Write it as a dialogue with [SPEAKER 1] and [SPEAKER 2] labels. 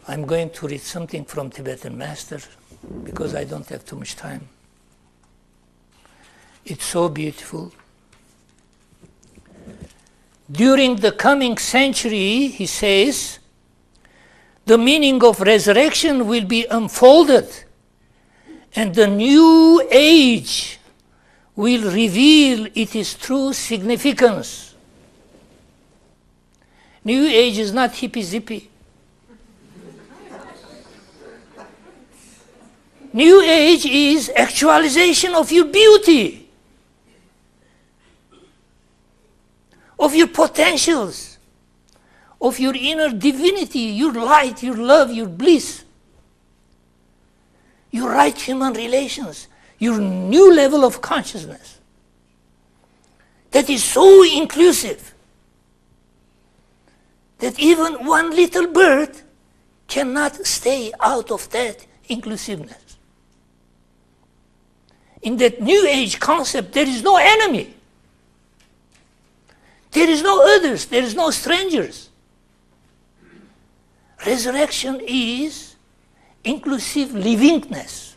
[SPEAKER 1] I'm going to read something from Tibetan Master because I don't have too much time. It's so beautiful. During the coming century, he says, the meaning of resurrection will be unfolded, and the new age will reveal its true significance. New age is not hippy-zippy. New age is actualization of your beauty, of your potentials, of your inner divinity, your light, your love, your bliss, your right human relations, your new level of consciousness that is so inclusive that even one little bird cannot stay out of that inclusiveness. In that new age concept, there is no enemy. There is no others. There is no strangers. Resurrection is inclusive livingness.